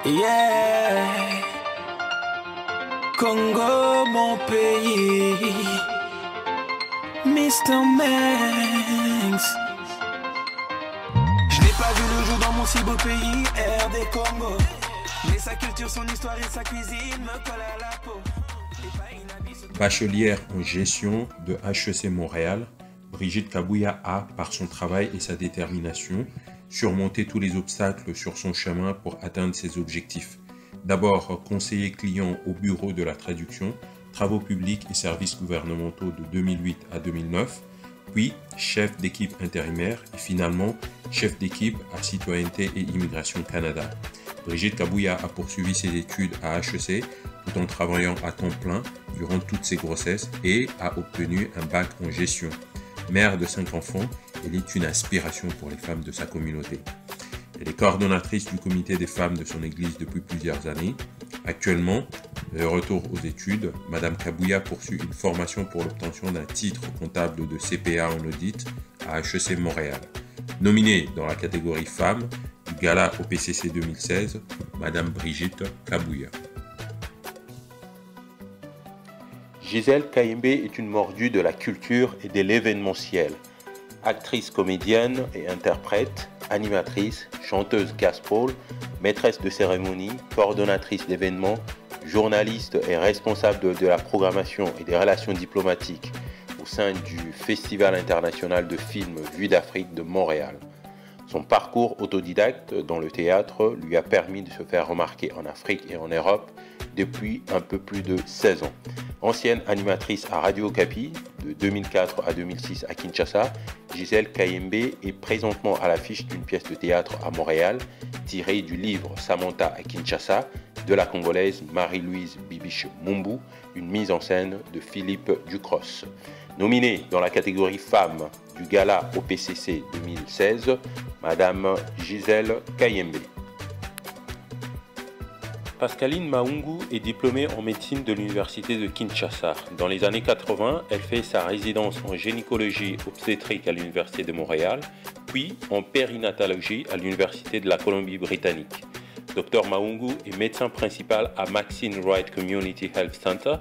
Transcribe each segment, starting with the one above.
Yeah, Congo, mon pays, Mr. Manx. Je n'ai pas vu le jour dans mon si beau pays, RD Congo. Mais sa culture, son histoire et sa cuisine me collent à la peau. Bachelière en gestion de HEC Montréal, Brigitte Kabouya a, par son travail et sa détermination, surmonté tous les obstacles sur son chemin pour atteindre ses objectifs. D'abord conseiller client au bureau de la traduction, travaux publics et services gouvernementaux de 2008 à 2009, puis chef d'équipe intérimaire et finalement chef d'équipe à Citoyenneté et Immigration Canada. Brigitte Kabouya a poursuivi ses études à HEC tout en travaillant à temps plein durant toutes ses grossesses et a obtenu un bac en gestion. Mère de 5 enfants, elle est une inspiration pour les femmes de sa communauté. Elle est coordonnatrice du comité des femmes de son église depuis plusieurs années. Actuellement, de retour aux études, Madame Kabouya poursuit une formation pour l'obtention d'un titre comptable de CPA en audit à HEC Montréal. Nominée dans la catégorie femmes du gala au PCC 2016, Madame Brigitte Kabouya. Gisèle Kayembe est une mordue de la culture et de l'événementiel. Actrice, comédienne et interprète, animatrice, chanteuse gospel, maîtresse de cérémonie, coordonnatrice d'événements, journaliste et responsable de la programmation et des relations diplomatiques au sein du Festival international de films Vue d'Afrique de Montréal. Son parcours autodidacte dans le théâtre lui a permis de se faire remarquer en Afrique et en Europe depuis un peu plus de 16 ans. Ancienne animatrice à Radio Okapi de 2004 à 2006 à Kinshasa, Gisèle Kayembe est présentement à l'affiche d'une pièce de théâtre à Montréal tirée du livre Samantha à Kinshasa de la Congolaise Marie-Louise Bibiche Mumbu, une mise en scène de Philippe Ducros. Nominée dans la catégorie femmes du gala au PCC 2016, Madame Gisèle Kayembe. Pascaline Maungu est diplômée en médecine de l'université de Kinshasa. Dans les années 80, elle fait sa résidence en gynécologie obstétrique à l'université de Montréal, puis en périnatologie à l'université de la Colombie-Britannique. Dr Maungu est médecin principal à Maxine Wright Community Health Center,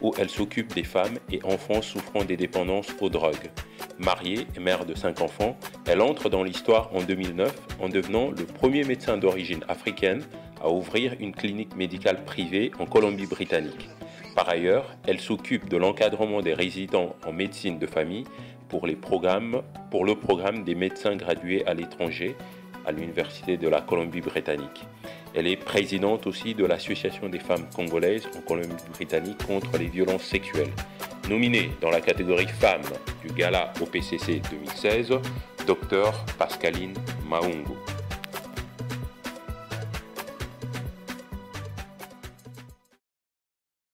où elle s'occupe des femmes et enfants souffrant des dépendances aux drogues. Mariée et mère de 5 enfants, elle entre dans l'histoire en 2009 en devenant le premier médecin d'origine africaine à ouvrir une clinique médicale privée en Colombie-Britannique. Par ailleurs, elle s'occupe de l'encadrement des résidents en médecine de famille pour le programme des médecins gradués à l'étranger à l'université de la Colombie-Britannique. Elle est présidente aussi de l'Association des femmes congolaises en Colombie-Britannique contre les violences sexuelles. Nominée dans la catégorie femmes du gala au PCC 2016, Dr Pascaline Maungu.